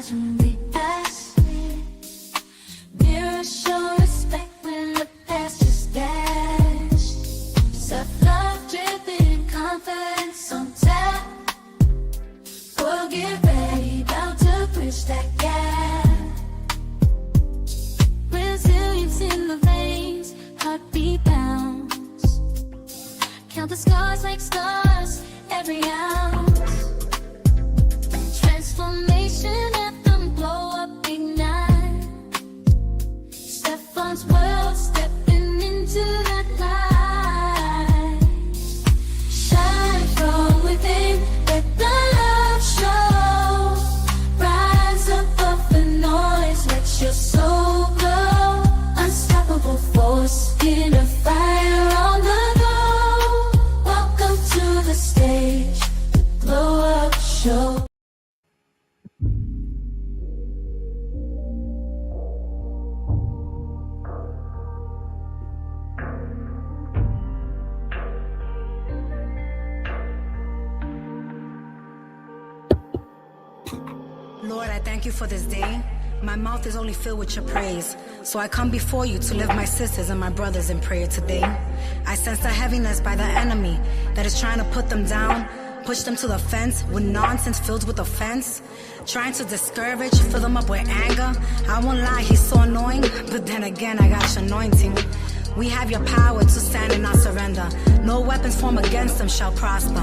times when we ask. Mirrors show respect when the past just dashed. Self-love dripping, confidence on tap. We'll get ready, bound to bridge that gap. Resilience in the veins, heartbeat bounce. Count the scars like stars, every ounce. Transformation anthem, blow up, ignite. Stefan's world, stepping into that light. Shine from within, let the love show. Rise above the noise, let your soul glow. Unstoppable force, in a fire on the go. Welcome to the stage, Glow Up Show. Lord, I thank you for this day. My mouth is only filled with your praise. So I come before you to lift my sisters and my brothers in prayer today. I sense the heaviness by the enemy that is trying to put them down, push them to the fence with nonsense filled with offense, trying to discourage, fill them up with anger. I won't lie, he's so annoying, but then again, I got your anointing. We have your power to stand and not surrender. No weapons formed against them shall prosper.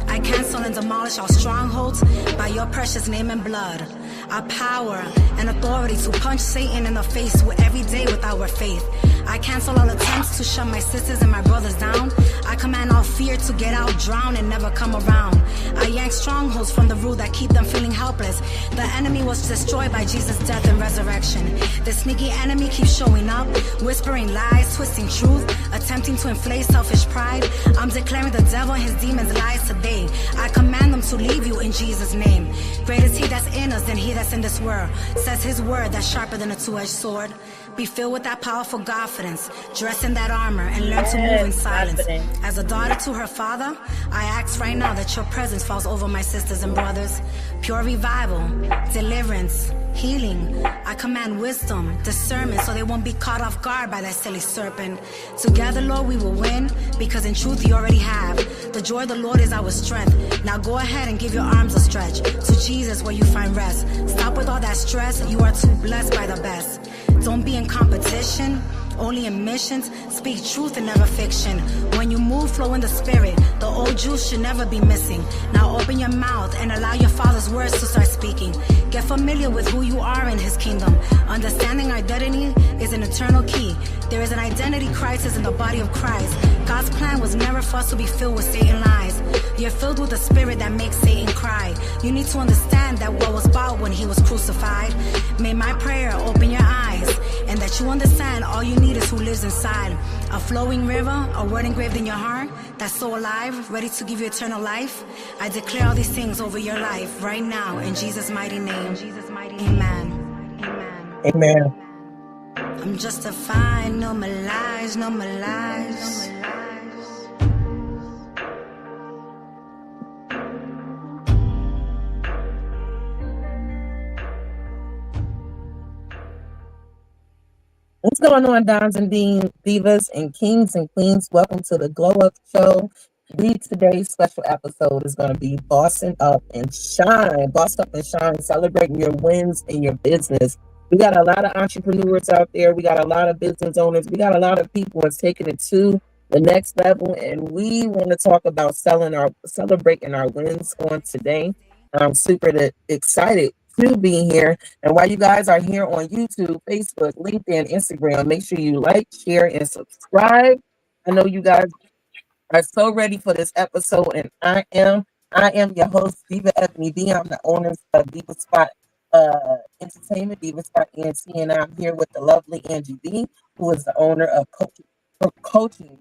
I cancel and demolish all strongholds by your precious name and blood. Our power and authority to punch Satan in the face with every day with our faith. I cancel all attempts to shut my sisters and my brothers down. I command all fear to get out, drown, and never come around. I yank strongholds from the root that keep them feeling helpless. The enemy was destroyed by Jesus' death and resurrection. The sneaky enemy keeps showing up, whispering lies, twisting truth, attempting to inflate selfish pride. I'm declaring the devil and his demons lies today. I command them to leave you in Jesus' name. Greater is he that's in us than he that's in this world. Says his word that's sharper than a two-edged sword. Be filled with that powerful confidence, dress in that armor, and learn to move in silence. As a daughter to her father, I ask right now that your presence falls over my sisters and brothers. Pure revival, deliverance, healing. I command wisdom, discernment, so they won't be caught off guard by that silly serpent. Together, Lord, we will win, because in truth you already have. The joy of the Lord is our strength. Now go ahead and give your arms a stretch to Jesus where you find rest. Stop with all that stress, you are too blessed by the best. Don't be in competition, only in missions. Speak truth and never fiction. When you move, flow in the spirit. The old juice should never be missing. Now open your mouth and allow your Father's words to start speaking. Get familiar with who you are in his kingdom. Understanding our identity is an eternal key. There is an identity crisis in the body of Christ. God's plan was never for us to be filled with Satan lies. You're filled with the spirit that makes Satan cry. You need to understand that what was bought when he was crucified. May my prayer open your eyes, and that you understand all you need is who lives inside. A flowing river, a word engraved in your heart that's so alive, ready to give you eternal life. I declare all these things over your life right now in Jesus' mighty name. Amen. Amen. Amen. I'm justified, no more lies, no more lies. What's going on, Dons and Divas and Kings and Queens? Welcome to the Glow Up Show. Today's special episode is going to be Bossing Up and Shine. Boss Up and Shine, celebrating your wins in your business. We got a lot of entrepreneurs out there. We got a lot of business owners. We got a lot of people that's taking it to the next level. And we want to talk about celebrating our wins on today. I'm super excited to be here. And while you guys are here on YouTube, Facebook, LinkedIn, Instagram, make sure you like, share, and subscribe. I know you guys are so ready for this episode, and I am your host, Diva Ebony B. I'm the owner of Diva Spot Entertainment, Diva Spot ENT, and I'm here with the lovely Angie B, who is the owner of Coaching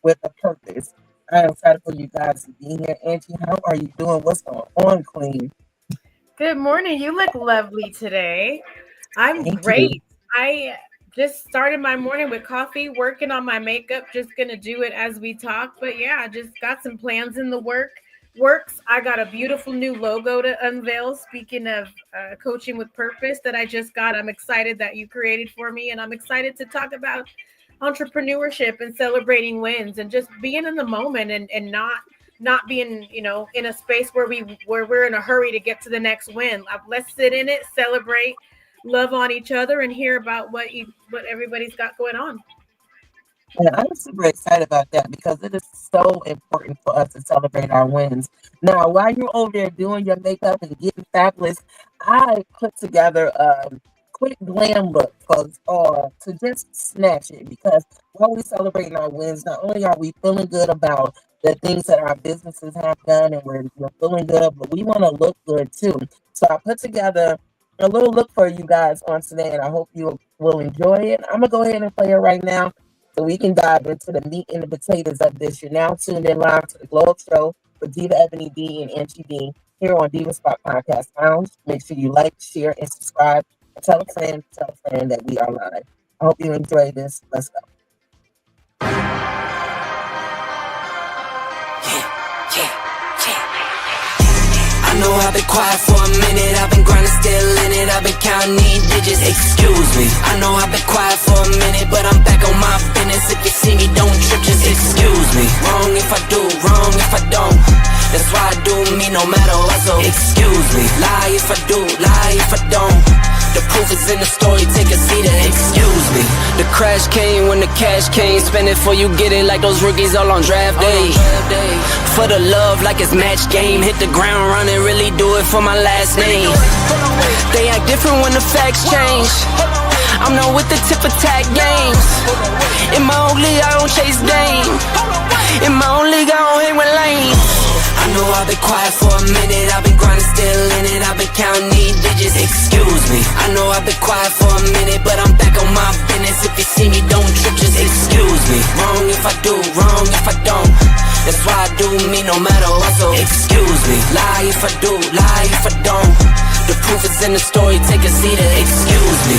with a Purpose. I am excited for you guys to be here. Angie, how are you doing? What's going on, Queen? Good morning. You look lovely today. I'm Thank great. you. I just started my morning with coffee, working on my makeup. Just going to do it as we talk. But yeah, I just got some plans in the work. works. I got a beautiful new logo to unveil. Speaking of coaching with purpose that I just got, I'm excited that you created for me, and I'm excited to talk about entrepreneurship and celebrating wins and just being in the moment and not being, in a space where we're in a hurry to get to the next win. Let's sit in it, celebrate, love on each other, and hear about what everybody's got going on. And I'm super excited about that because it is so important for us to celebrate our wins. Now, while you're over there doing your makeup and getting fabulous, I put together a quick glam look to just snatch it, because while we're celebrating our wins, not only are we feeling good about the things that our businesses have done and we're feeling good, but we want to look good too. So I put together a little look for you guys on today, and I hope you will enjoy it. I'm going to go ahead and play it right now so we can dive into the meat and the potatoes of this. You're now tuned in live to the Glow Up Show with Diva Ebony B and Angie B here on Diva Spot Podcast Lounge. Make sure you like, share, and subscribe. And tell a friend that we are live. I hope you enjoy this. Let's go. I know I've been quiet for a minute, I've been grinding, still in it, I've been counting these digits, excuse me. I know I've been quiet for a minute, but I'm back on my business. If you see me, don't trip, just excuse me. Wrong if I do, wrong if I don't. That's why I do me no matter what, so excuse me. Lie if I do, lie if I don't. The proof is in the story, take a seat and excuse me. The crash came when the cash came. Spend it before you get it, like those rookies all on draft day. For the love like it's match game. Hit the ground running, really do it for my last name. They act different when the facts change. I'm not with the tip attack games. In my own league, I don't chase game. In my own league, I don't hang with lanes. I know I've been quiet for a minute, I've been grinding, still in it, I've been counting these digits, excuse me. I know I've been quiet for a minute, but I'm back on my business. If you see me, don't trip, just excuse me. Wrong if I do, wrong if I don't. That's why I do me no matter what, so excuse me. Lie if I do, lie if I don't. The proof is in the story, take a seat and excuse me.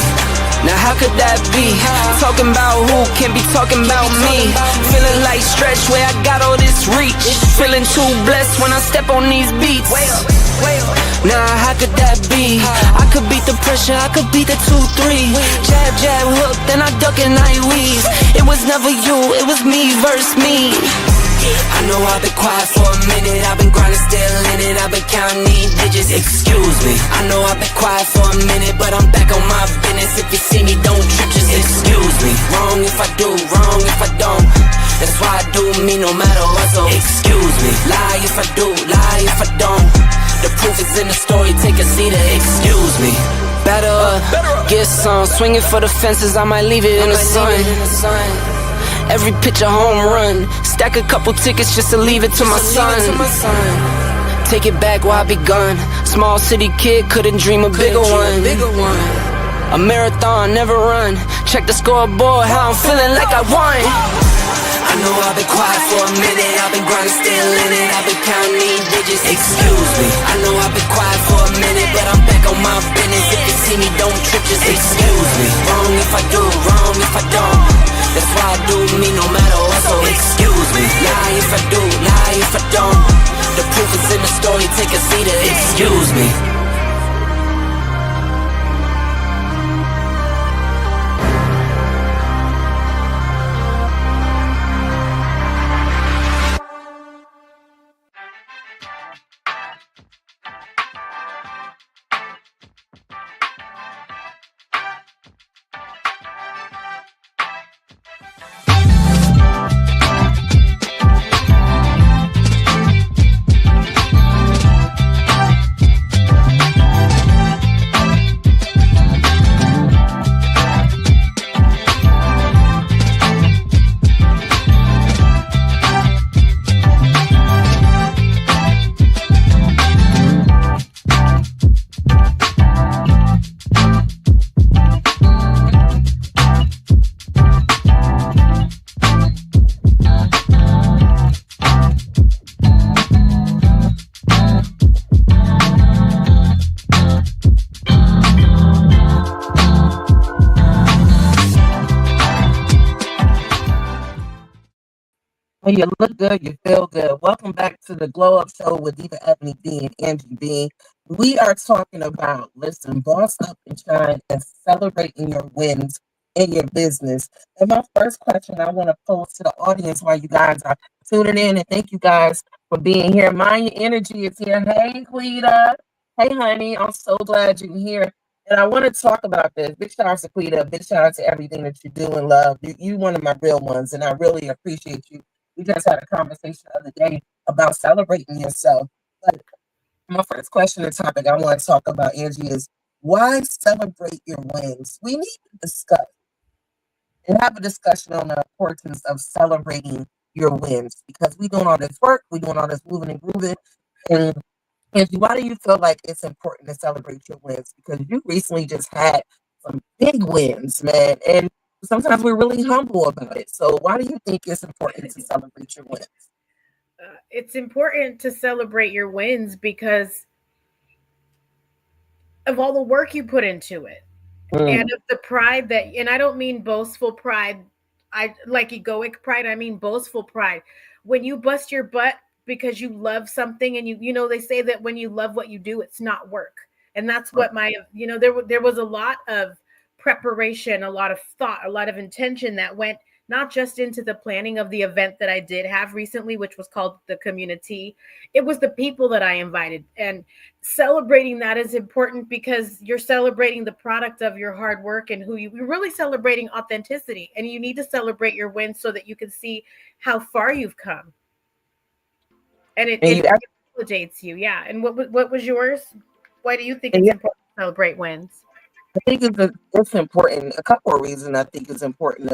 Now how could that be? Talking about who can be talking about me? Feeling like Stretch where I got all this reach. Feeling too blessed when I step on these beats. Now how could that be? I could beat the pressure, I could beat the 2-3. Jab, jab, hook, then I duck and I weave. It was never you, it was me versus me. I know I've been quiet for a minute, I've been grinding, still in it, I've been counting these digits, excuse me. I know I've been quiet for a minute, but I'm back on my business. If you see me, don't trip, just excuse me. Wrong if I do, wrong if I don't. That's why I do me no matter what, so excuse me. Lie if I do, lie if I don't. The proof is in the story, take a seat and excuse me. Better up, get some, swinging for the fences, I might leave it in the sun. Every pitch a home run. Stack a couple tickets just to leave it to my son. Take it back while I begun. Small city kid, couldn't dream a bigger one. A marathon, never run. Check the scoreboard, how I'm feeling like I won. I know I've been quiet for a minute, I've been grinding, still in it, I've been counting these digits, excuse me. I know I've been quiet for a minute, but I'm back on my business. If you see me, don't trip, just excuse me. Wrong if I do, wrong if I don't. That's why I do me no matter what, so excuse me. Lie if I do, lie if I don't. The proof is in the story, take a seat and excuse me. And you look good, you feel good. Welcome back to the Glow Up Show with Diva Ebony B and Angie B. We are talking about, listen, boss up and shine and celebrating your wins in your business. And my first question I want to pose to the audience while you guys are tuning in, and thank you guys for being here. Maya Energy is here. Hey, Quita. Hey, honey. I'm so glad you're here. And I want to talk about this. Big shout out to Quita. Big shout out to everything that you do and love. You one of my real ones, and I really appreciate you. We just had a conversation the other day about celebrating yourself. But my first question and topic I want to talk about, Angie, is why celebrate your wins? We need to discuss and have a discussion on the importance of celebrating your wins because we doing all this work, we doing all this moving and grooving. And Angie, why do you feel like it's important to celebrate your wins? Because you recently just had some big wins, man. And sometimes we're really humble about it. So why do you think it's important to celebrate your wins? It's important to celebrate your wins because of all the work you put into it and of the pride that, and I don't mean boastful pride, I like egoic pride, I mean boastful pride. When you bust your butt because you love something and you know, they say that when you love what you do, it's not work. And that's what there was a lot of preparation, a lot of thought, a lot of intention that went not just into the planning of the event that I did have recently, which was called the Community. It was the people that I invited. And celebrating that is important because you're celebrating the product of your hard work and you're really celebrating authenticity. And you need to celebrate your wins so that you can see how far you've come. And it validates you. Yeah. And what was yours? Why do you think it's important to celebrate wins? I think it's important. A couple of reasons I think it's important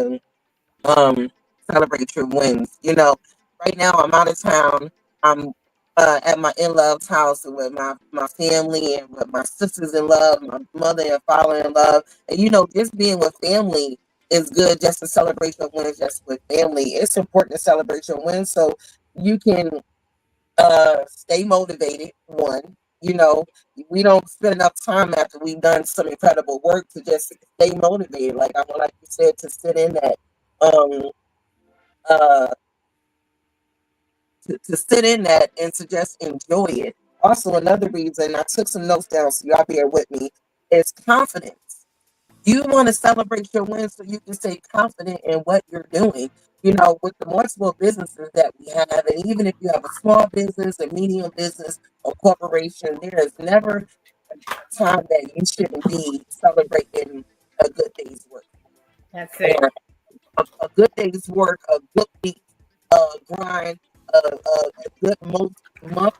to celebrate your wins. You know, right now I'm out of town. I'm at my in-laws house with my family and with my sisters in love, my mother and father in love. And you know, just being with family is good just to celebrate your wins just with family. It's important to celebrate your wins so you can stay motivated. One, you know, we don't spend enough time after we've done some incredible work to just stay motivated. Like like you said, to sit in that uh to sit in that and to just enjoy it. Also, another reason I took some notes down so y'all bear with me is confidence. You want to celebrate your wins so you can stay confident in what you're doing. You know, with the multiple businesses that we have, and even if you have a small business, a medium business, or corporation, there is never a time that you shouldn't be celebrating a good day's work. That's it. Or a good day's work, a good week grind, a good month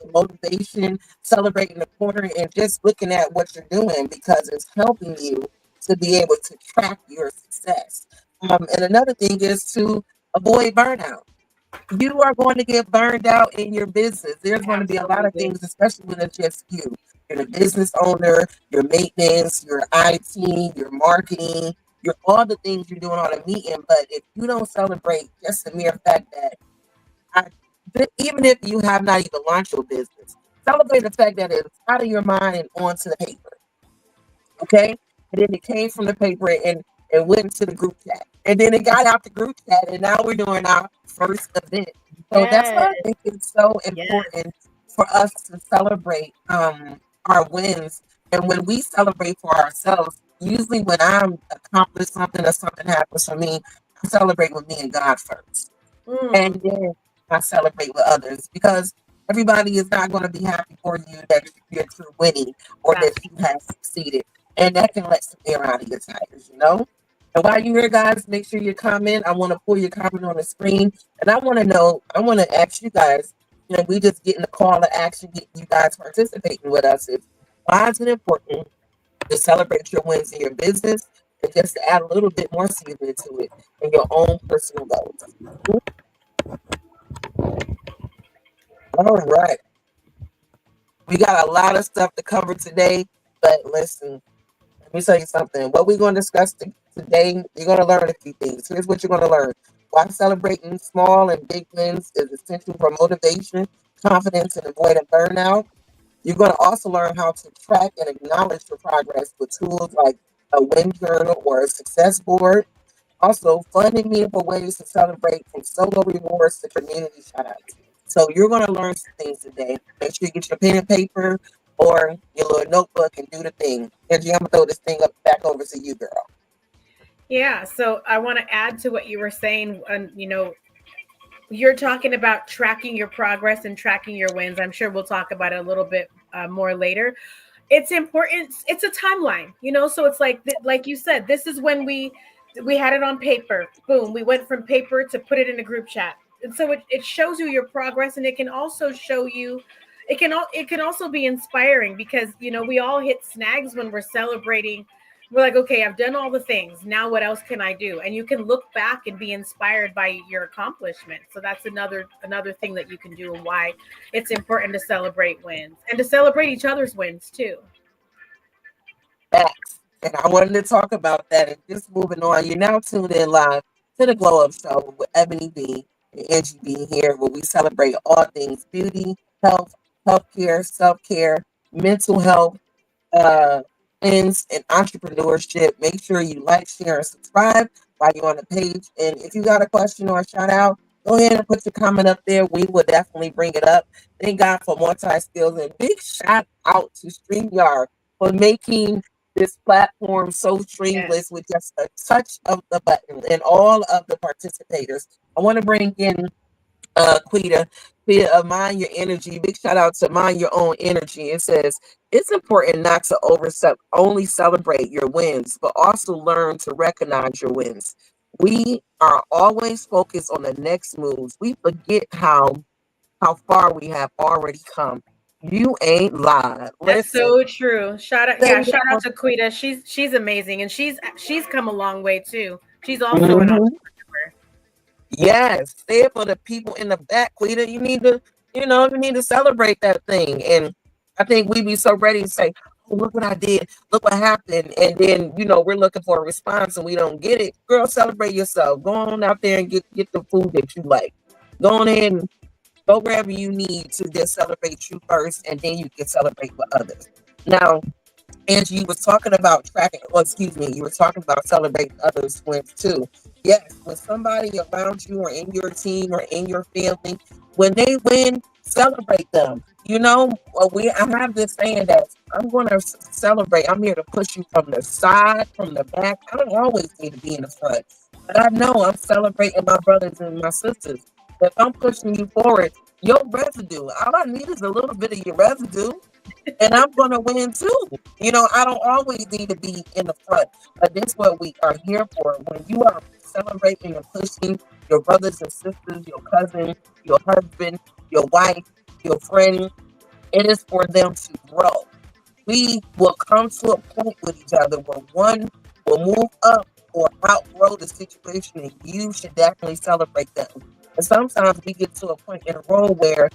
of motivation, celebrating the quarter, and just looking at what you're doing because it's helping you to be able to track your success. And another thing is to avoid burnout. You are going to get burned out in your business. There's going to be a lot of things, especially when it's just you. You're the business owner, your maintenance, your IT, your marketing, your all the things you're doing on a meeting. But if you don't celebrate just the mere fact that even if you have not even launched your business, celebrate the fact that it's out of your mind and onto the paper. Okay? And then it came from the paper and went into the group chat. And then it got out the group chat, and now we're doing our first event. So that's why I think it's so important for us to celebrate our wins. And when we celebrate for ourselves, usually when I'm accomplished something or something happens for me, I celebrate with me and God first. And then I celebrate with others because everybody is not going to be happy for you that you're winning or that you have succeeded. And that can let some air out of your tires, you know? And while you're here, guys, make sure you comment. I want to pull your comment on the screen. And I want to ask you guys, you know, we just getting a call to action, get you guys participating with us. Why is it important to celebrate your wins in your business and just to add a little bit more seasoning to it in your own personal goals? All right. We got a lot of stuff to cover today, but listen, let me tell you something. What we're going to discuss today, you're going to learn a few things. Here's what you're going to learn. Why celebrating small and big wins is essential for motivation, confidence, and avoiding burnout. You're going to also learn how to track and acknowledge your progress with tools like a win journal or a success board. Also, fun and meaningful ways to celebrate from solo rewards to community shoutouts. So you're going to learn some things today. Make sure you get your pen and paper or your little notebook and do the thing. Angie, I'm going to throw this thing up back over to you, girl. Yeah, so I want to add to what you were saying. You're talking about tracking your progress and tracking your wins. I'm sure we'll talk about it a little bit more later. It's important. It's a timeline, so it's like you said, this is when we had it on paper. Boom, we went from paper to put it in a group chat. And so it shows you your progress, and it can also show you, it can also be inspiring, because we all hit snags when we're celebrating. We're like, okay, I've done all the things. Now what else can I do? And you can look back and be inspired by your accomplishment. So that's another thing that you can do, and why it's important to celebrate wins and to celebrate each other's wins too. Facts. And I wanted to talk about that. And just moving on, you're now tuned in live to the Glow Up Show with Ebony B and Angie B here, where we celebrate all things beauty, health, healthcare, self-care, mental health, ends and entrepreneurship. Make sure you like, share, and subscribe while you're on the page. And if you got a question or a shout out, go ahead and put your comment up there. We will definitely bring it up. Thank God for multi-skills, and big shout out to StreamYard for making this platform so streamless with just a touch of the button, and all of the participators. I want to bring in Quita Mind Your Energy. Big shout out to Mind Your Own Energy. It says it's important not to only celebrate your wins, but also learn to recognize your wins. We are always focused on the next moves. We forget how far we have already come. You ain't lied. That's Listen, so true. Shout out to Quita. She's amazing, and she's come a long way too. She's also an Mhm. entrepreneur. Yes, say it for the people in the back, Quita. You need to celebrate that thing. And I think we be so ready to say, oh, look what I did, look what happened. And then, we're looking for a response and we don't get it. Girl, celebrate yourself. Go on out there and get the food that you like. Go on in and go wherever you need to just celebrate you first, and then you can celebrate with others. Now, Angie, you was talking about tracking, or excuse me, you were talking about celebrating others' wins too. Yes, when somebody around you or in your team or in your family, when they win, celebrate them. I have this saying that I'm going to celebrate. I'm here to push you from the side, from the back. I don't always need to be in the front, but I know I'm celebrating my brothers and my sisters. If I'm pushing you forward, your residue, all I need is a little bit of your residue, and I'm going to win too. I don't always need to be in the front, but that's what we are here for. When you are celebrating and pushing your brothers and sisters, your cousin, your husband, your wife, your friend, it is for them to grow. We will come to a point with each other where one will move up or outgrow the situation, and you should definitely celebrate them. And sometimes we get to a point in a row where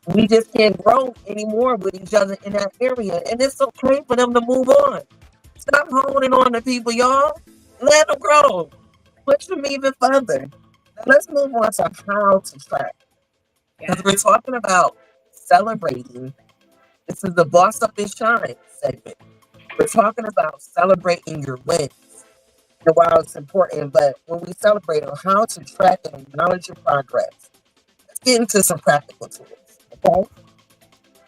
we just can't grow anymore with each other in that area. And it's okay for them to move on. Stop holding on to people, y'all. Let them grow. Push them even further. Now let's move on to how to track. Because we're talking about celebrating. This is the Boss Up and Shine segment. We're talking about celebrating your wins. And while it's important, but when we celebrate on how to track and acknowledge your progress, let's get into some practical tools. Okay?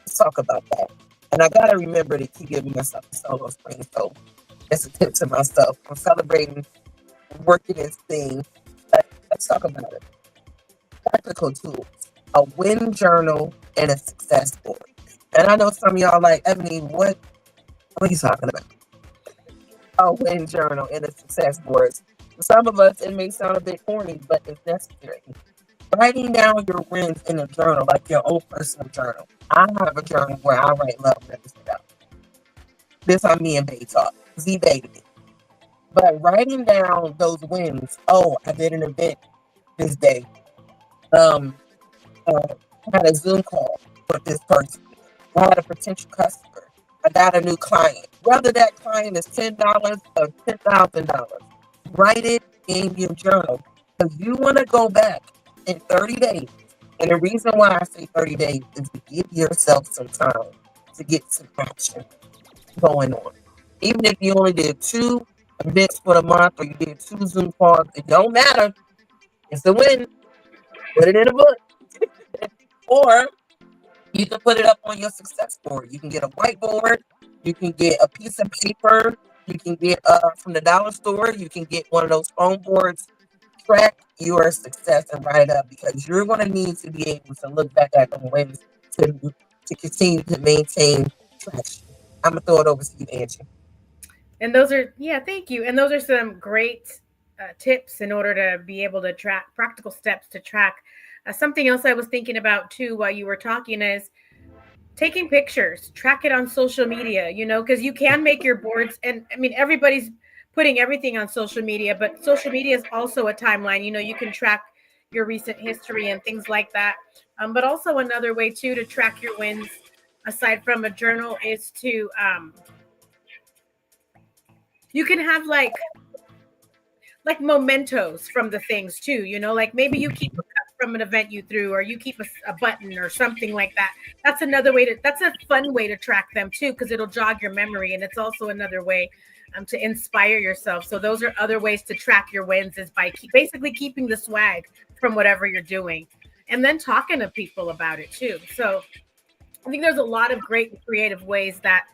Let's talk about that. And I gotta remember to keep giving myself a solo spring. So that's a tip to myself. I'm celebrating working this thing. Let's talk about it. Practical tools. A win journal and a success board. And I know some of y'all like, Ebony, what are you talking about? A win journal and a success board. For some of us, it may sound a bit corny, but it's necessary. Writing down your wins in a journal, like your own personal journal. I have a journal where I write love letters down. This on me and Bay talk. Z baby. But writing down those wins. Oh, I did an event this day. Had a Zoom call with this person. I had a potential customer. I got a new client. Whether that client is $10 or $10,000, write it in your journal, because you want to go back in 30 days. And the reason why I say 30 days is to give yourself some time to get some action going on. Even if you only did 2 events for the month, or you did 2 Zoom calls. It don't matter. It's a win. Put it in a book. Or you can put it up on your success board. You can get a whiteboard. You can get a piece of paper. You can get from the dollar store. You can get one of those foam boards. Track your success and write it up, because you're going to need to be able to look back at them wins to continue to maintain traction. I'm gonna throw it over to you, Angie. And those are, yeah, thank you. And those are some great tips in order to be able to track, practical steps to track. Something else I was thinking about too while you were talking is taking pictures, track it on social media, you know, because you can make your boards. And I mean, everybody's putting everything on social media, but social media is also a timeline. You know, you can track your recent history and things like that. But also another way too to track your wins, aside from a journal, is to you can have like mementos from the things too, you know, like maybe you keep a cup from an event you threw, or you keep a button or something like that. That's another way to, that's a fun way to track them too, because it'll jog your memory. And it's also another way to inspire yourself. So those are other ways to track your wins, is by basically keeping the swag from whatever you're doing, and then talking to people about it too. So I think there's a lot of great creative ways that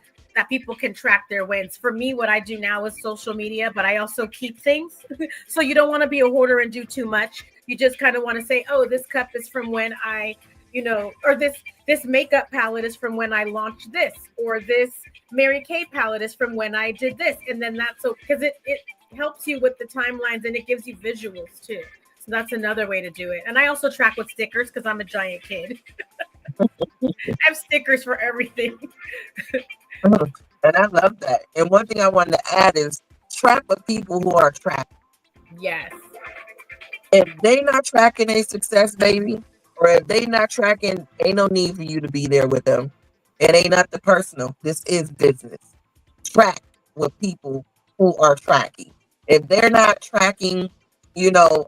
people can track their wins. For me, what I do now is social media, but I also keep things. So you don't want to be a hoarder and do too much. You just kind of want to say, oh, this cup is from when I, you know, or this makeup palette is from when I launched this, or this Mary Kay palette is from when I did this. And then that's so, because it helps you with the timelines, and it gives you visuals too. So that's another way to do it. And I also track with stickers, because I'm a giant kid. I have stickers for everything. And I love that. And one thing I wanted to add is track with people who are tracking. Yes. If they not tracking a success, baby, or if they not tracking, ain't no need for you to be there with them. It ain't nothing personal. This is business. Track with people who are tracking. If they're not tracking, you know,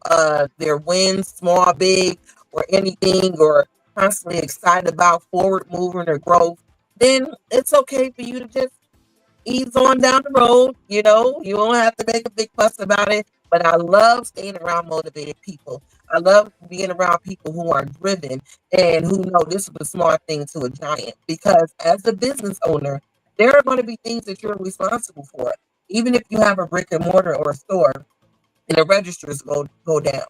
their wins, small, big, or anything, or constantly excited about forward moving or growth, then it's okay for you to just ease on down the road. You know, you don't have to make a big fuss about it. But I love staying around motivated people. I love being around people who are driven and who know this is a smart thing to a giant. Because as a business owner, there are going to be things that you're responsible for. Even if you have a brick and mortar or a store and the registers go down.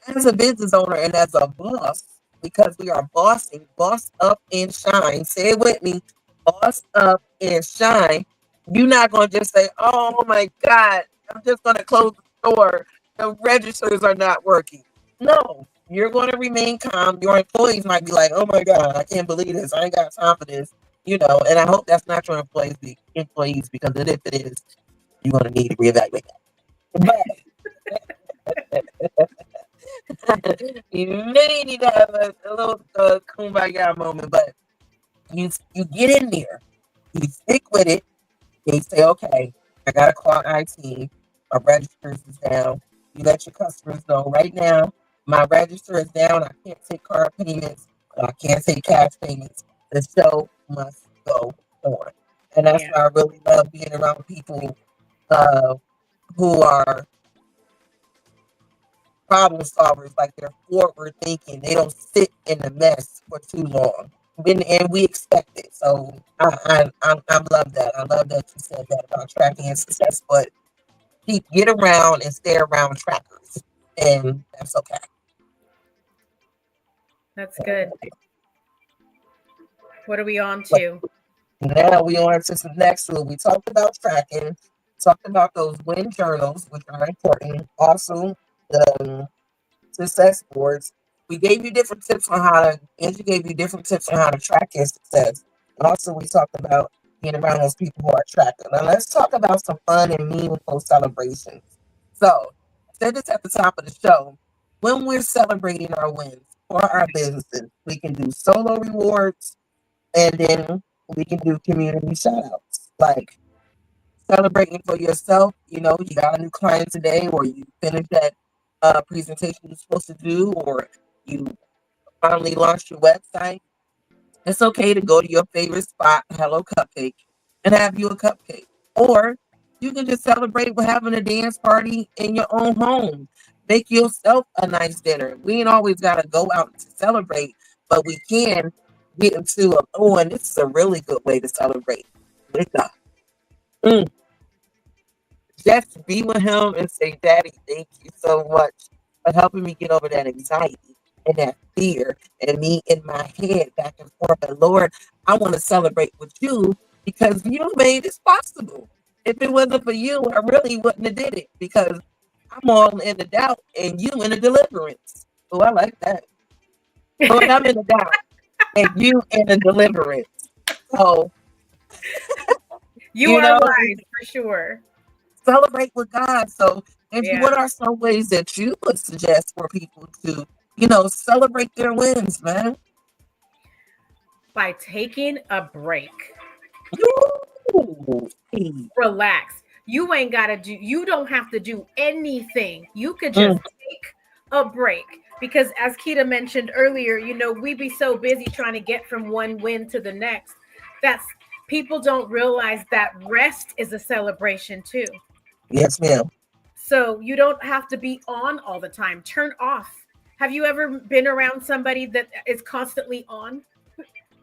As a business owner and as a boss, because we are bossing, boss up and shine. Say it with me, boss up and shine. You're not going to just say, oh my God, I'm just going to close the store. The registers are not working. No, you're going to remain calm. Your employees might be like, oh my God, I can't believe this. I ain't got time for this. You know, and I hope that's not your employees, because if it is, you're going to need to reevaluate that. But you may need to have a little kumbaya moment, but you get in there, you stick with it. They say, okay, I got to call IT. My registers is down. You let your customers know right now, my register is down. I can't take card payments. I can't take cash payments. The show must go on. And that's why I really love being around people who are problem solvers, like they're forward thinking. They don't sit in the mess for too long. And we expect it. So I love that. I love that you said that about tracking and success, but get around and stay around trackers. And that's okay. That's good. What are we on to? Now we on to the next one. We talked about tracking, talked about those win journals, which are important. Also, the success boards. We gave you different tips on Angie gave you different tips on how to track your success. And also, we talked about being around those people who are tracking. Now, let's talk about some fun and meaningful celebrations. So, I said this at the top of the show. When we're celebrating our wins for our businesses, we can do solo rewards, and then we can do community shout outs. Like celebrating for yourself, you know, you got a new client today, or you finished that presentation you're supposed to do, or you finally launched your website. It's okay to go to your favorite spot, Hello Cupcake, and have you a cupcake. Or You can just celebrate with having a dance party in your own home. Make yourself a nice dinner. We ain't always got to go out to celebrate, but we can get into and this is a really good way to celebrate. With God. Just be with him and say, Daddy, thank you so much for helping me get over that anxiety and that fear and me in my head back and forth. And Lord, I want to celebrate with you because you made this possible. If it wasn't for you, I really wouldn't have did it because I'm all in the doubt and you in the deliverance. Oh, I like that. Lord, I'm in the doubt and you in the deliverance. So, You are wise for sure. Celebrate with God. So, Angie, what are some ways that you would suggest for people to, celebrate their wins, man? By taking a break. Ooh. Relax. You don't have to do anything. You could just take a break. Because as Keita mentioned earlier, we be so busy trying to get from one win to the next. People don't realize that rest is a celebration too. Yes, ma'am. So you don't have to be on all the time. Turn off. Have you ever been around somebody that is constantly on?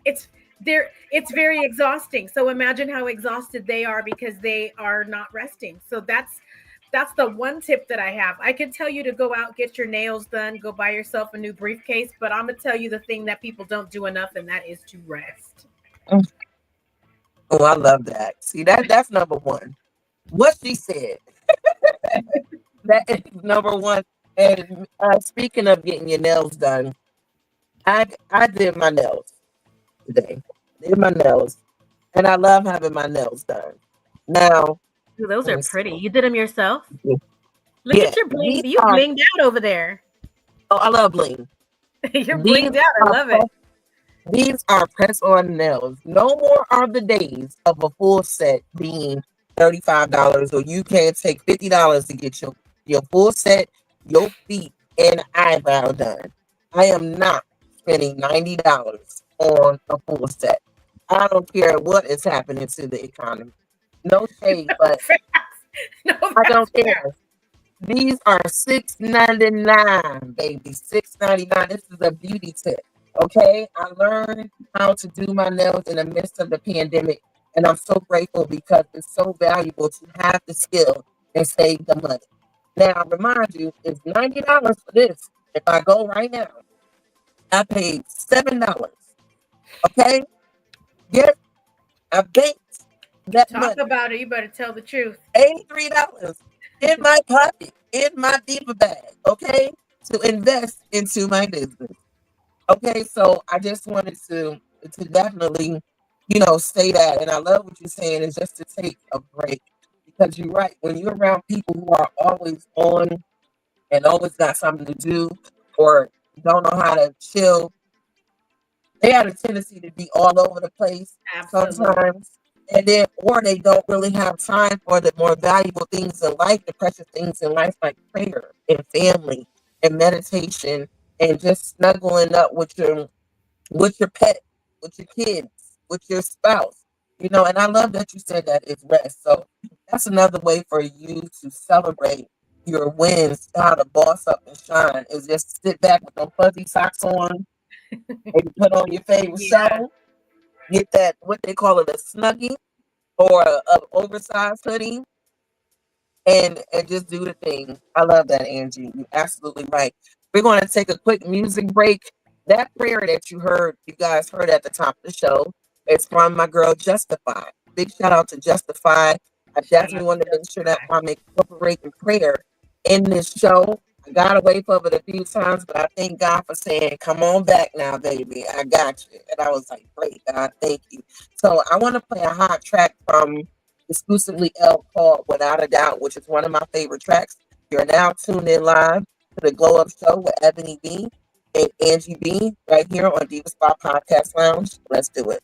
It's very exhausting. So imagine how exhausted they are because they are not resting. So that's the one tip that I have. I can tell you to go out, get your nails done, go buy yourself a new briefcase, but I'm going to tell you the thing that people don't do enough, and that is to rest. Oh, I love that. See, that's number one. What she said. That is number one. And speaking of getting your nails done, I did my nails today. And I love having my nails done. Now, Ooh, those are pretty. You did them yourself? Yeah. Look at your bling. You blinged out over there. Oh, I love bling. You're blinged out. I love it. These are press-on nails. No more are the days of a full set being $35, or you can't take $50 to get your full set, your feet, and eyebrow done. I am not spending $90 on a full set. I don't care what is happening to the economy. No shade, but I don't care. These are $6.99, baby. $6.99. This is a beauty tip. Okay, I learned how to do my nails in the midst of the pandemic, and I'm so grateful because it's so valuable to have the skill and save the money. Now, remind you, it's $90 for this. If I go right now, I paid $7. Okay, yes, I banked that money. Talk about it. You better tell the truth. $83 in my pocket, in my diva bag. Okay, to invest into my business. Okay, so I just wanted to definitely, say that. And I love what you're saying is just to take a break. Because you're right. When you're around people who are always on and always got something to do or don't know how to chill, they have a tendency to be all over the place. Absolutely. Sometimes. And then, or they don't really have time for the more valuable things in life, the precious things in life like prayer and family and meditation. And just snuggling up with your pet, with your kids, with your spouse, and I love that you said that is rest. So that's another way for you to celebrate your wins, how to boss up and shine, is just sit back with those fuzzy socks on, maybe put on your favorite show, get that, what they call it, a snuggie or a oversized hoodie, and just do the thing. I love that, Angie. You're absolutely right. We're going to take a quick music break. That prayer that you guys heard at the top of the show, is from my girl Justify. Big shout out to Justify. I definitely want to make sure that I'm incorporating prayer in this show. I got away from it a few times, but I thank God for saying, come on back now, baby. I got you. And I was like, great, God, thank you. So I want to play a hot track from Exclusively L called Without a Doubt, which is one of my favorite tracks. You're now tuned in live to the Glow Up Show with Ebony B and Angie B right here on Diva Spot Podcast Lounge. Let's do it.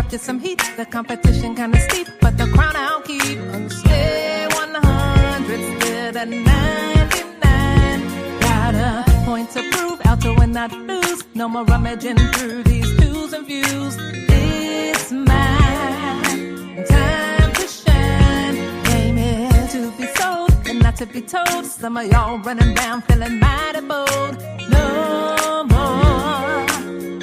get some heat. The competition kinda steep, but the crown I'll keep. Stay 100, still at 99. Got a point to prove, out to win, not lose. No more rummaging through these views and views. It's mine, time to shine. Game is to be sold and not to be told. Some of y'all running around feeling mighty bold. No more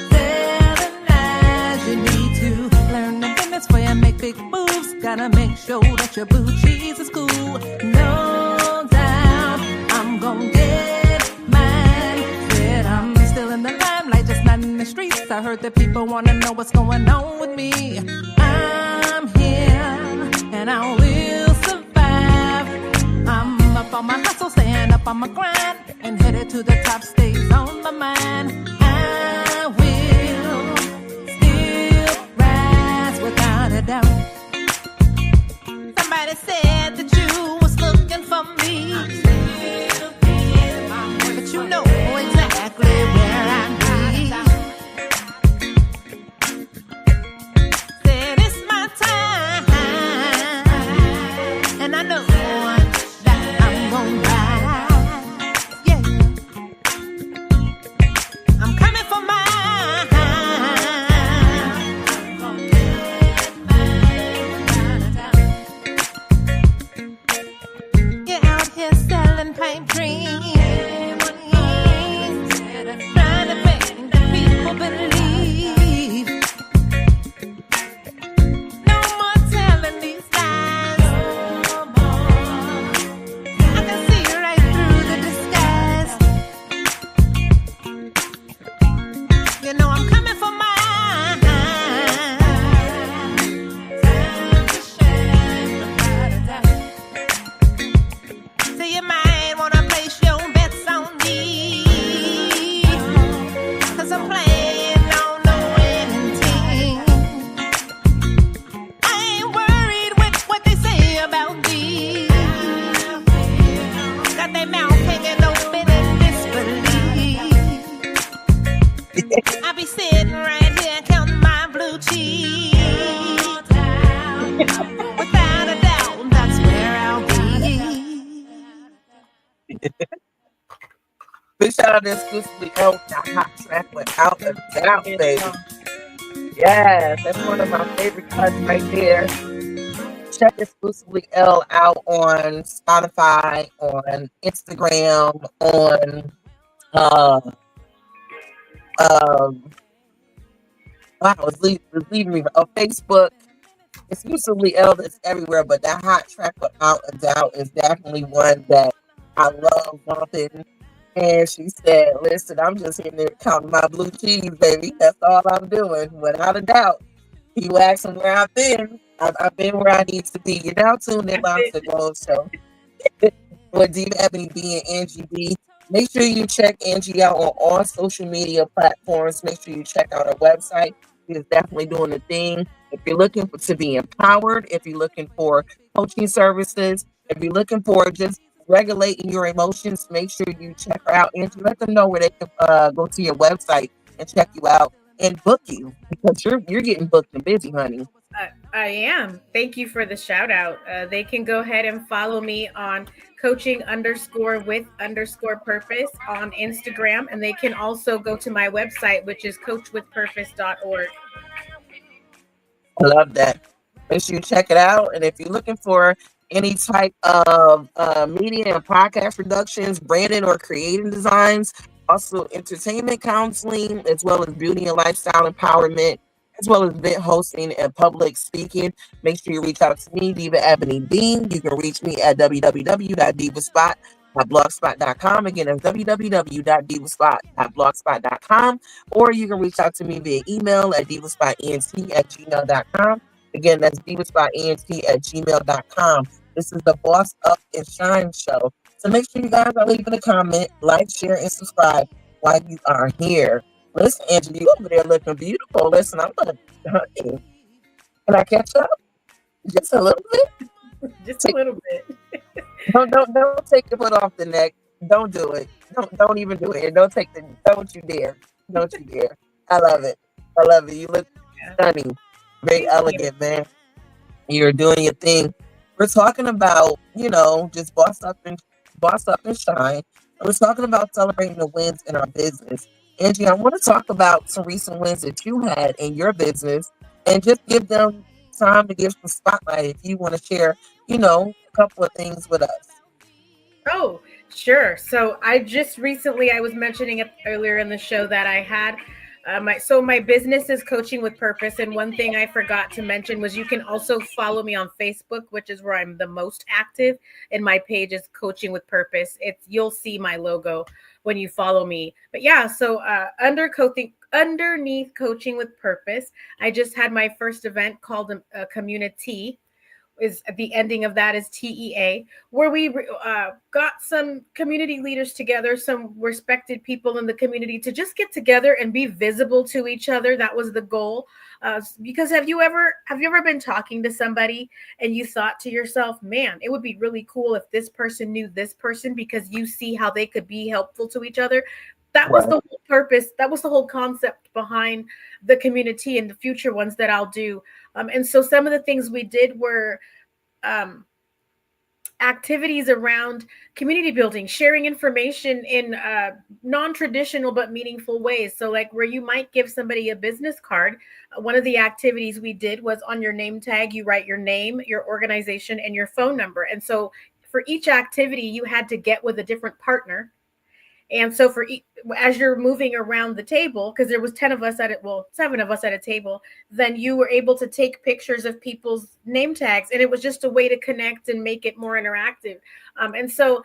telling lies. You need to learn the business before you make big moves. Gotta make sure that your blue cheese is cool. No doubt I'm gon' get mine. Said I'm still in the limelight, just not in the streets. I heard that people wanna know what's going on with me. I'm here and I will survive. I'm up on my hustle, staying up on my grind, and headed to the top, stays on my mind. I will still rise without a doubt. Somebody said that you was looking for me, but you know exactly where I be. Said it's my time, and I know that I'm gonna rise. Yeah, I'm coming for mine. You're out here selling pipe dreams, trying to make the people believe. No more telling these lies. I can see right through the disguise. You know I'm coming for mine. Time to shine, without a doubt. So you might wanna place your bets on me, 'cause I'm playing on the winning team. I ain't worried with what they say about me. Got their mouth hanging open in disbelief. I be sitting right here counting my blue cheese. Without a doubt, that's where I'll be. Big shout out to exclusively L, that hot track without a doubt, baby. Yes, that's one of my favorite cuts right there. Check exclusively L out on Spotify, on Instagram, on wow, it's leaving me on Facebook. Exclusively L is everywhere, but that hot track without a doubt is definitely one that I love bumping. And she said, listen, I'm just in there counting my blue cheese, baby. That's all I'm doing, without a doubt. You asking where I've been. I've been where I need to be. You're now tuned in live to the Glow Show with Diva Ebony B and Angie B. Make sure you check Angie out on all social media platforms. Make sure you check out her website. She is definitely doing the thing. If you're looking to be empowered, if you're looking for coaching services, if you're looking for just regulating your emotions, make sure you check her out and let them know where they can go to your website and check you out and book you, because you're getting booked and busy, honey. I am. Thank you for the shout out. They can go ahead and follow me on coaching_with_purpose on Instagram. And they can also go to my website, which is coachwithpurpose.org. I love that. Make sure you check it out. And if you're looking for any type of media and podcast productions, branding or creating designs, also entertainment counseling, as well as beauty and lifestyle empowerment, as well as event hosting and public speaking, make sure you reach out to me, Diva Ebony B. You can reach me at www.divaspot.blogspot.com. Again, that's www.divaspot.blogspot.com. Or you can reach out to me via email at divaspotent@gmail.com. Again, that's divaspotent@gmail.com. This is the Boss Up and Shine show. So make sure you guys are leaving a comment, like, share, and subscribe while you are here. Listen, Angie, you over there looking beautiful. Listen, I'm gonna, honey, can I catch up? Just a little bit? Just a little bit. Don't take your foot off the neck. Don't do it. Don't even do it. Don't you dare. Don't you dare. I love it. You look stunning. Very Thank you. elegant, man. You're doing your thing. We're talking about, just boss up and shine. And we're talking about celebrating the wins in our business. Angie, I want to talk about some recent wins that you had in your business and just give them time to give some spotlight if you want to share, a couple of things with us. Oh, sure. So I just recently, I was mentioning it earlier in the show that I had my business is coaching with purpose, and one thing I forgot to mention was you can also follow me on Facebook, which is where I'm the most active, and my page is coaching with purpose. It's you'll see my logo when you follow me. But yeah, so underneath coaching with purpose, I just had my first event called a community is the ending of that is TEA, where we got some community leaders together, some respected people in the community to just get together and be visible to each other. That was the goal. Because have you ever been talking to somebody and you thought to yourself, man, it would be really cool if this person knew this person because you see how they could be helpful to each other. That was Right. the whole purpose. That was the whole concept behind the community and the future ones that I'll do. And so some of the things we did were um, activities around community building, sharing information in non-traditional but meaningful ways. So like where you might give somebody a business card, one of the activities we did was on your name tag, you write your name, your organization, and your phone number. And so for each activity, you had to get with a different partner. And so as you're moving around the table, because there was 10 of us at it, well, 7 of us at a table, then you were able to take pictures of people's name tags. And it was just a way to connect and make it more interactive. And so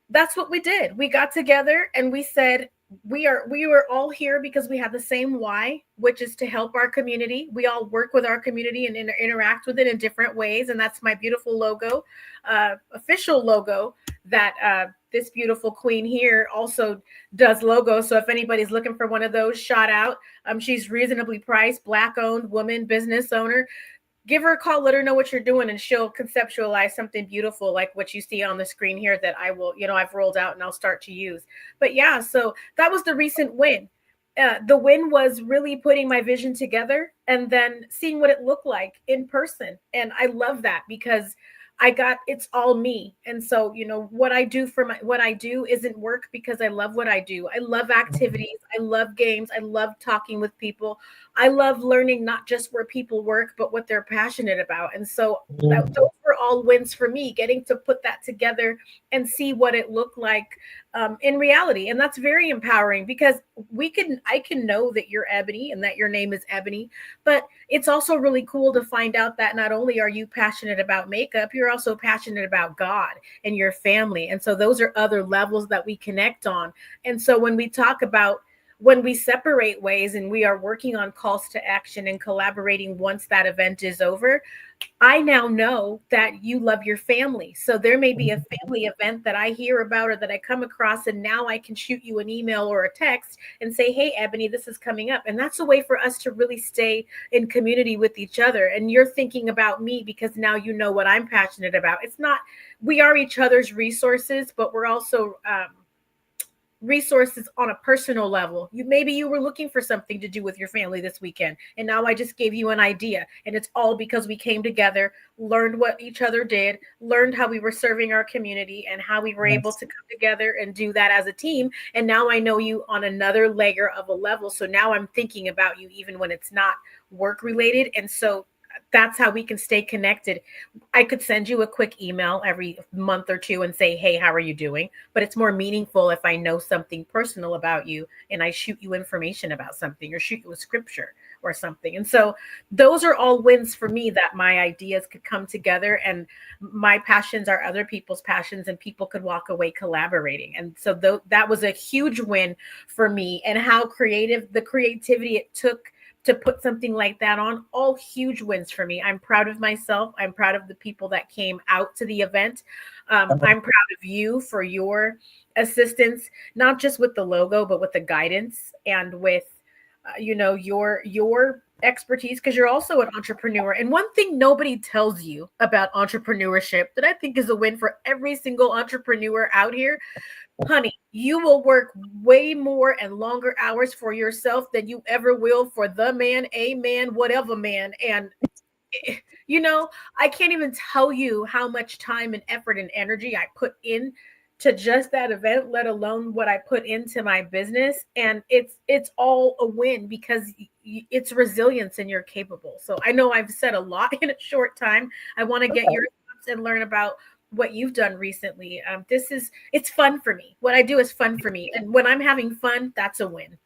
that's what we did. We got together and we said, we were all here because we had the same why, which is to help our community. We all work with our community and interact with it in different ways. And that's my beautiful logo, official logo that this beautiful queen here also does logos. So if anybody's looking for one of those, shout out. She's reasonably priced, Black owned woman, business owner. Give her a call, let her know what you're doing, and she'll conceptualize something beautiful like what you see on the screen here that I will, I've rolled out and I'll start to use. But yeah, so that was the recent win. The win was really putting my vision together and then seeing what it looked like in person. And I love that because it's all me. And so, what I do what I do isn't work because I love what I do. I love activities. I love games. I love talking with people. I love learning not just where people work, but what they're passionate about. And so those were all wins for me, getting to put that together and see what it looked like in reality. And that's very empowering because I can know that you're Ebony and that your name is Ebony, but it's also really cool to find out that not only are you passionate about makeup, you're also passionate about God and your family. And so those are other levels that we connect on. And so when we separate ways and we are working on calls to action and collaborating once that event is over, I now know that you love your family. So there may be a family event that I hear about or that I come across, and now I can shoot you an email or a text and say, hey, Ebony, this is coming up. And that's a way for us to really stay in community with each other. And you're thinking about me because now you know what I'm passionate about. It's not, we are each other's resources, but we're also, resources on a personal level. Maybe you were looking for something to do with your family this weekend, and now I just gave you an idea, and it's all because we came together, learned what each other did, learned how we were serving our community, and how we were able to come together and do that as a team. And now I know you on another layer of a level, so now I'm thinking about you even when it's not work related. And so that's how we can stay connected. I could send you a quick email every month or two and say, hey, how are you doing? But it's more meaningful if I know something personal about you and I shoot you information about something or shoot you a scripture or something. And so those are all wins for me, that my ideas could come together and my passions are other people's passions and people could walk away collaborating. And so that was a huge win for me. And how the creativity it took to put something like that on, all huge wins for me. I'm proud of myself. I'm proud of the people that came out to the event. I'm proud of you for your assistance, not just with the logo, but with the guidance and with, your expertise because you're also an entrepreneur. And one thing nobody tells you about entrepreneurship that I think is a win for every single entrepreneur out here, honey, you will work way more and longer hours for yourself than you ever will for the man, a man, whatever man. And you know, I can't even tell you how much time and effort and energy I put in to just that event, let alone what I put into my business. And it's all a win because it's resilience and you're capable. So I know I've said a lot in a short time. I want to get your thoughts and learn about what you've done recently. It's fun for me. What I do is fun for me. And when I'm having fun, that's a win.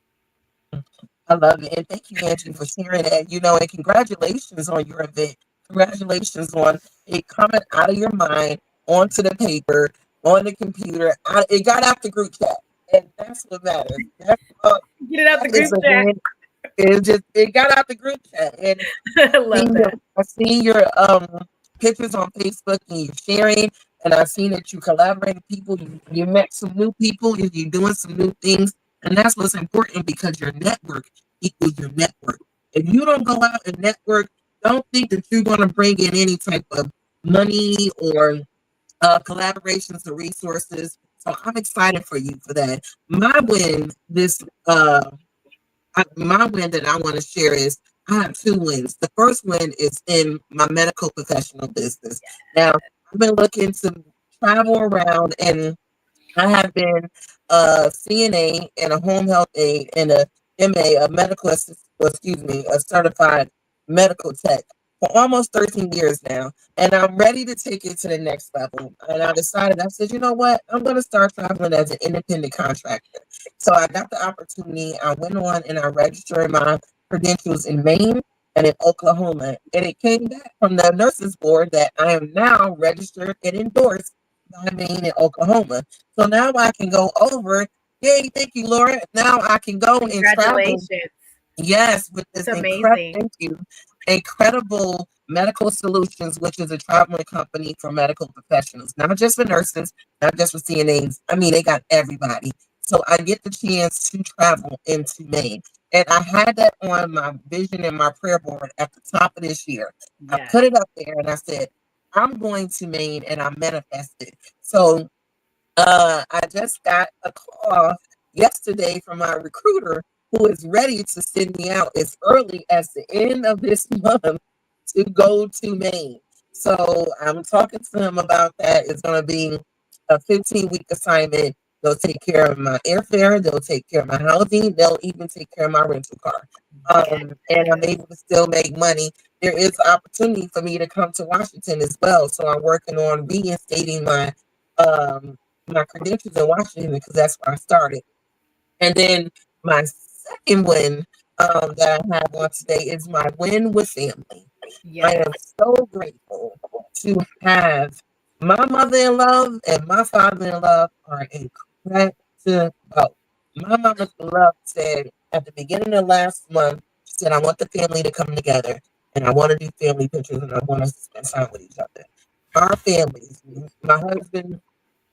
I love it. And thank you, Angie, for sharing that. And congratulations on your event. Congratulations on it coming out of your mind onto the paper, on the computer. It got out the group chat. And that's what matters. That's what, Get it out the group chat. It got out the group chat. And I love that. I see your pictures on Facebook and you're sharing. And I've seen that you collaborate with people. You met some new people and you're doing some new things. And that's what's important because your network equals your network. If you don't go out and network, don't think that you're going to bring in any type of money or collaborations or resources. So I'm excited for you for that. My win that I want to share is I have two wins. The first win is in my medical professional business. Now, I've been looking to travel around and I have been a CNA and a home health aide and a MA, a medical assistant, a certified medical tech for almost 13 years now. And I'm ready to take it to the next level. And I said, you know what? I'm going to start traveling as an independent contractor. So I got the opportunity. I went on and I registered my credentials in Maine and in Oklahoma. And it came back from the nurses board that I am now registered and endorsed by Maine and Oklahoma. So now I can go over. Yay, thank you, Laura. Now I can go and travel. Congratulations. Yes, with this incredible medical solutions, which is a traveling company for medical professionals, not just for nurses, not just for CNAs. I mean, they got everybody. So I get the chance to travel into Maine. And I had that on my vision and my prayer board at the top of this year. I put it up there and I said, I'm going to Maine, and I manifested. So I just got a call yesterday from my recruiter who is ready to send me out as early as the end of this month to go to Maine. So I'm talking to him about that. It's going to be a 15-week assignment. They'll take care of my airfare. They'll take care of my housing. They'll even take care of my rental car. And I'm able to still make money. There is opportunity for me to come to Washington as well. So I'm working on reinstating my my credentials in Washington because that's where I started. And then my second win that I have on today is my win with family. I am so grateful to have my mother-in-law and my father-in-law are incredible. My mother-in-law said at the beginning of last month, she said, I want the family to come together and I want to do family pictures and I want us to spend time with each other. Our families, my husband,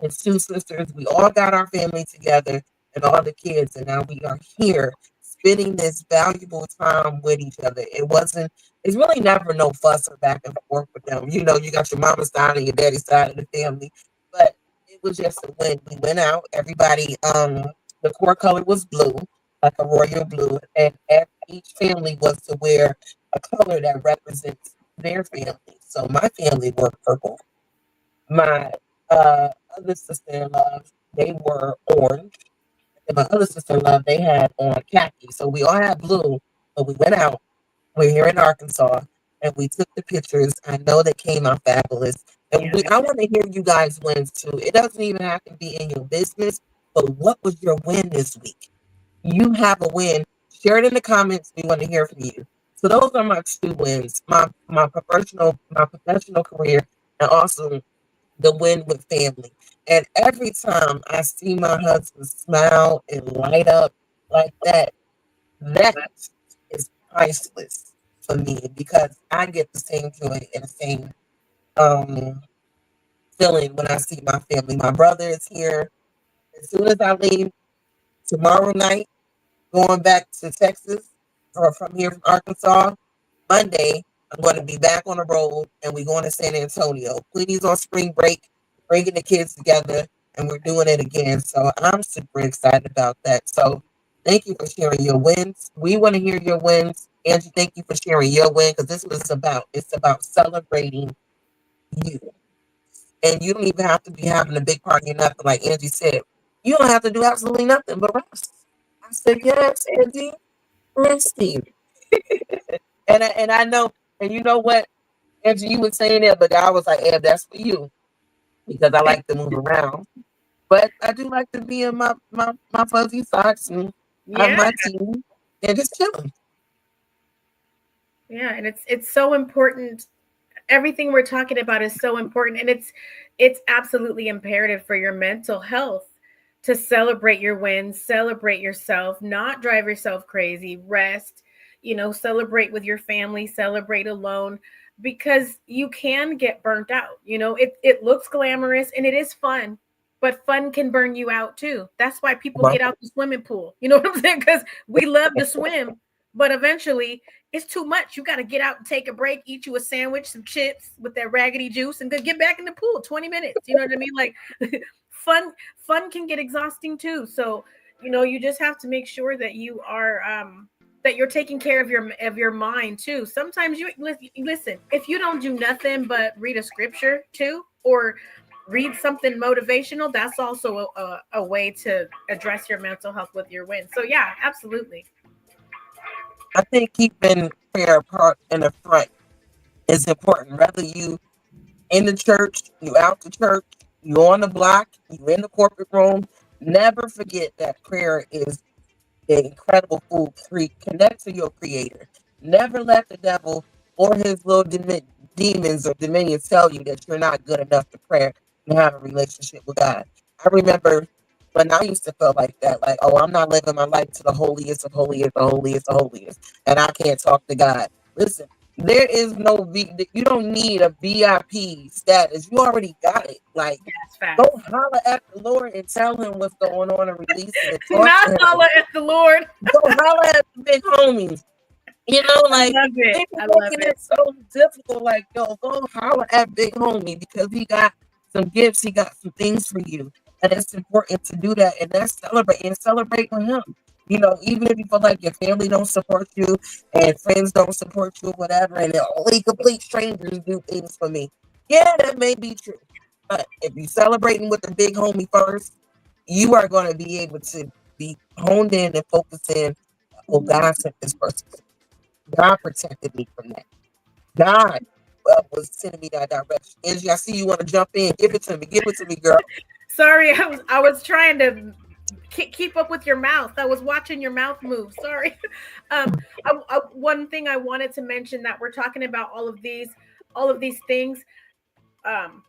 his two sisters, we all got our family together and all the kids, and now we are here spending this valuable time with each other. It's really never no fuss or back and forth with them. You got your mama's side and your daddy's side of the family, but it was just a win. We went out, everybody, the core color was blue, like a royal blue, and each family was to wear a color that represents their family. So my family wore purple. My other sister-in-law, they were orange. And my other sister-in-law, they had on khaki. So we all had blue, but we went out. We're here in Arkansas, and we took the pictures. I know they came out fabulous. And I want to hear you guys' wins, too. It doesn't even have to be in your business, but what was your win this week? You have a win. Share it in the comments. We want to hear from you. So those are my two wins, my professional career, and also the win with family. And every time I see my husband smile and light up like that, that is priceless for me because I get the same joy and the same feeling when I see my family. My brother is here. As soon as I leave tomorrow night, going back to Texas, from here from Arkansas. Monday, I'm going to be back on the road and we're going to San Antonio. Queenie's on spring break, bringing the kids together, and we're doing it again. So I'm super excited about that. So thank you for sharing your wins. We want to hear your wins. Angie, thank you for sharing your win because this was about, it's about celebrating you. And you don't even have to be having a big party or nothing. Like Angie said, you don't have to do absolutely nothing but rest. I said, yes, Angie, resting. And I know, and you know what, Angie, you were saying that, but I was like, yeah, that's for you because I like to move around. But I do like to be in my fuzzy socks and have Yeah. my tea and just chilling. Yeah, and it's so important. Everything we're talking about is so important, and it's absolutely imperative for your mental health to celebrate your wins, celebrate yourself, not drive yourself crazy, rest, celebrate with your family, celebrate alone, because you can get burnt out. It looks glamorous and it is fun, but fun can burn you out too. That's why people Well, get out the swimming pool. You know what I'm saying? Because we love to swim, but eventually it's too much. You got to get out and take a break, eat you a sandwich, some chips with that raggedy juice, and get back in the pool. 20 minutes. You know what I mean? Like fun can get exhausting too. So you just have to make sure that you are that you're taking care of your mind too. Sometimes you listen. If you don't do nothing but read a scripture too, or read something motivational, that's also a way to address your mental health with your wins. So yeah, absolutely. I think keeping prayer part in the front is important. Whether you in the church, you out the church, you on the block, you in the corporate room, never forget that prayer is the incredible food. Connect to your creator. Never let the devil or his little demons or dominions tell you that you're not good enough to pray and have a relationship with God. I remember when I used to feel like that, like, oh, I'm not living my life to the holiest of holiest, the holiest of holiest, and I can't talk to God. Listen, there is no you don't need a VIP status. You already got it. Like, That's go facts. holler at the Lord and tell him what's going on and release it and talk Not to him. holla at the Lord. Go holler at the big homies. I Like love it. people I love making it. it so difficult. Like, yo, go holler at big homie because he got some gifts, he got some things for you. And it's important to do that. And that's celebrate with him. Even if you feel like your family don't support you and friends don't support you or whatever, and they're only complete strangers do things for me. Yeah, that may be true. But if you're celebrating with the big homie first, you are going to be able to be honed in and focused in. Oh, God sent this person. God protected me from that. God was sending me that direction. Angie, I see you want to jump in. Give it to me. Give it to me, girl. Sorry, I was trying to keep up with your mouth. I was watching your mouth move. Sorry. One thing I wanted to mention, that we're talking about all of these things. Um,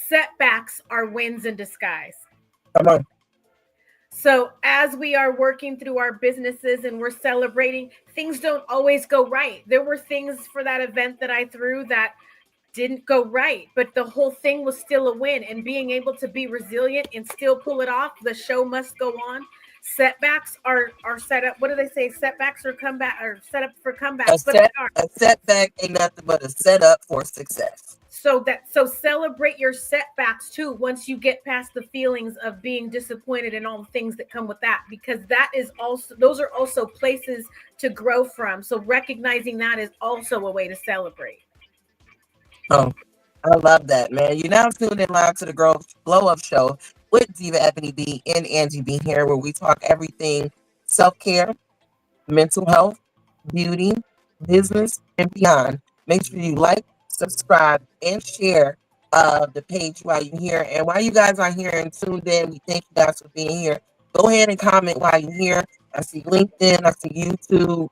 Setbacks are wins in disguise. Come on. So as we are working through our businesses and we're celebrating, things don't always go right. There were things for that event that I threw that didn't go right, but the whole thing was still a win. And being able to be resilient and still pull it off, the show must go on. Setbacks are set up. What do they say? Setbacks are comeback, or set up for A comebacks, but set they are. a setback ain't nothing but a setup for success. So celebrate your setbacks too once you get past the feelings of being disappointed and all the things that come with that, because those are also places to grow from. So recognizing that is also a way to celebrate. Oh, I love that, man. You're now tuned in live to the Glow Up Show with Diva Ebony B and Angie B here, where we talk everything self-care, mental health, beauty, business, and beyond. Make sure you like, subscribe, and share the page while you're here. And while you guys are here and tuned in, we thank you guys for being here. Go ahead and comment while you're here. I see LinkedIn, I see YouTube,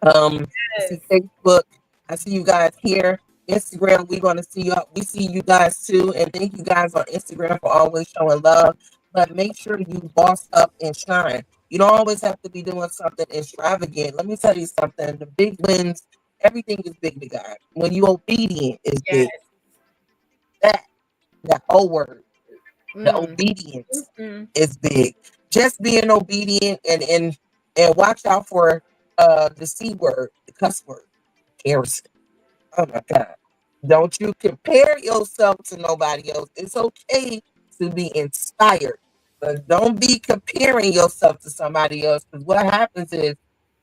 I see Facebook. I see you guys here. Instagram, we're gonna see you. We see you guys too, and thank you guys on Instagram for always showing love. But make sure you boss up and shine. You don't always have to be doing something extravagant. Let me tell you something. The big wins, everything is big to God. When you obedient is Yes. big. That whole word, the Mm. obedience Mm-mm. is big. Just being obedient and watch out for the C word, the cuss word, comparison. Oh my God. Don't you compare yourself to nobody else. It's okay to be inspired, but don't be comparing yourself to somebody else. Because what happens is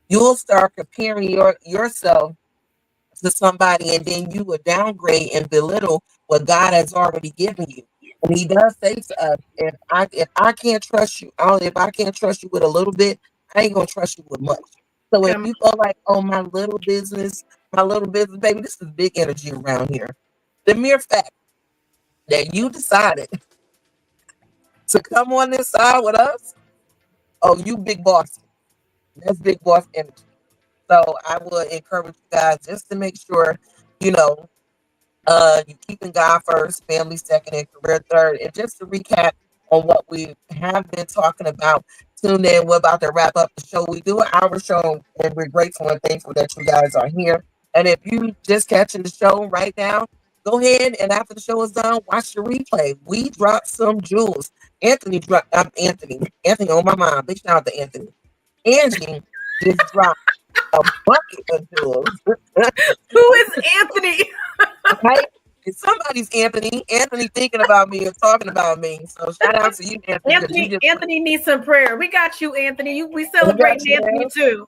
you'll start comparing yourself to somebody, and then you will downgrade and belittle what God has already given you. And He does say to us, if I can't trust you, if I can't trust you with a little bit, I ain't gonna trust you with much. So if Come you feel like, oh, my little business, baby, this is big energy around here. The mere fact that you decided to come on this side with us, oh, you big boss. That's big boss energy. So I would encourage you guys just to make sure, you know, you keeping God first, family second, and career third. And just to recap on what we have been talking about, tune in. We're about to wrap up the show. We do an hour show, and we're grateful and thankful that you guys are here. And if you just catching the show right now, go ahead and after the show is done, watch the replay. We dropped some jewels. Anthony on my mind. Big shout out to Anthony. Angie just dropped a bucket of jewels. Who is Anthony? Right? It's somebody's Anthony. Anthony thinking about me and talking about me. So shout out to you, Anthony. 'cause you Anthony needs some prayer. We got you, Anthony. We we got celebrate you, Anthony man. too.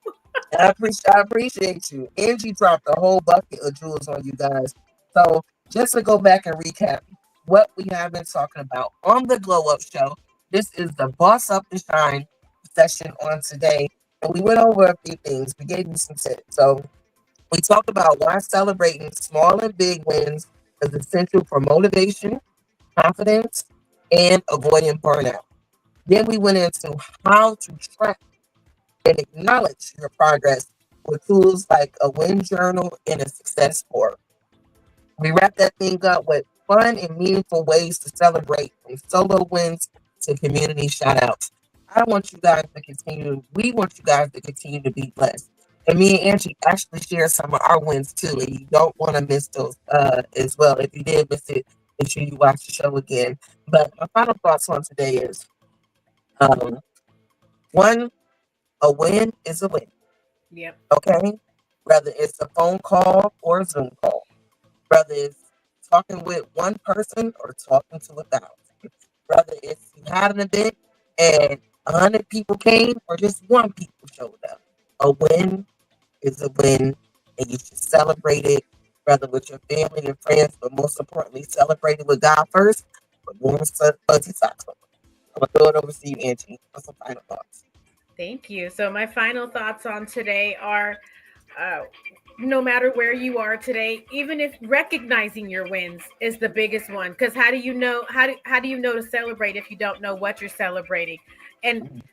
I appreciate you. Angie dropped a whole bucket of jewels on you guys. So just to go back and recap what we have been talking about on the Glow Up Show. This is the Boss Up and Shine session on today. And we went over a few things. We gave you some tips. So we talked about why celebrating small and big wins is essential for motivation, confidence, and avoiding burnout. Then we went into how to track and acknowledge your progress with tools like a win journal and a success board. We wrap that thing up with fun and meaningful ways to celebrate from solo wins to community shout outs. We want you guys to continue to be blessed. And me and Angie actually share some of our wins too, and you don't want to miss those as well. If you did miss it, make sure you watch the show again. But my final thoughts on today is um, one, a win is a win. Yep. Okay? Whether it's a phone call or a Zoom call, whether it's talking with one person or talking to 1,000, whether it's you had an event and 100 people came or just one people showed up. A win is a win, and you should celebrate it, whether with your family and friends, but most importantly, celebrate it with God first. But more fuzzy socks on. I'm gonna throw it over to you, Angie, for some final thoughts. Thank you. So my final thoughts on today are no matter where you are today, even if recognizing your wins is the biggest one, because how do you know to celebrate if you don't know what you're celebrating? And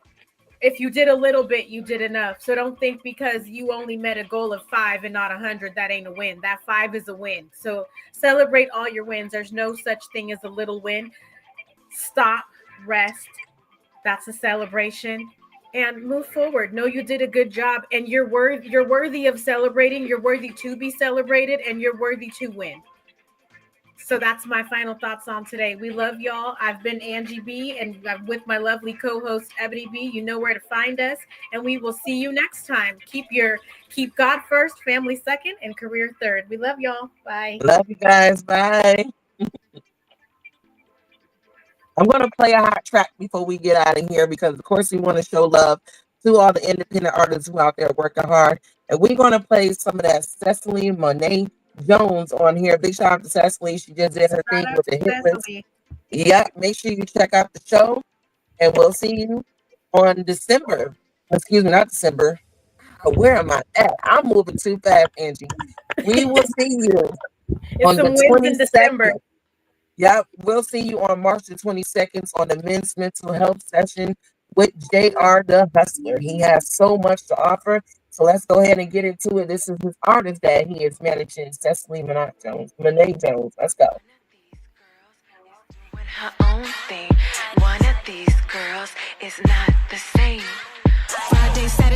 if you did a little bit, you did enough. So don't think because you only met a goal of 5 and not 100, that ain't a win. That 5 is a win. So celebrate all your wins. There's no such thing as a little win. Stop, rest. That's a celebration. And move forward. Know you did a good job, and you're worthy of celebrating. You're worthy to be celebrated, and you're worthy to win. So that's my final thoughts on today. We love y'all. I've been Angie B, and I'm with my lovely co-host Ebony B. You know where to find us, and we will see you next time. Keep God first, family second, and career third. We love y'all. Bye. Love you guys. Bye. I'm going to play a hot track before we get out of here because, of course, we want to show love to all the independent artists who are out there working hard. And we're going to play some of that Cecily Monet Jones on here. Big shout out to Cecily. She just did her thing with the hit list. Yeah, make sure you check out the show. And we'll see you on December. Excuse me, not December. Where am I at? I'm moving too fast, Angie. We will see you on the 22nd. Yep, we'll see you on March the 22nd on the Men's Mental Health Session with JR the Hustler. He has so much to offer. So let's go ahead and get into it. This is his artist that he is managing, Cecily Monet Jones. Let's go. Her own thing. One of these girls is not the same. Friday, Saturday.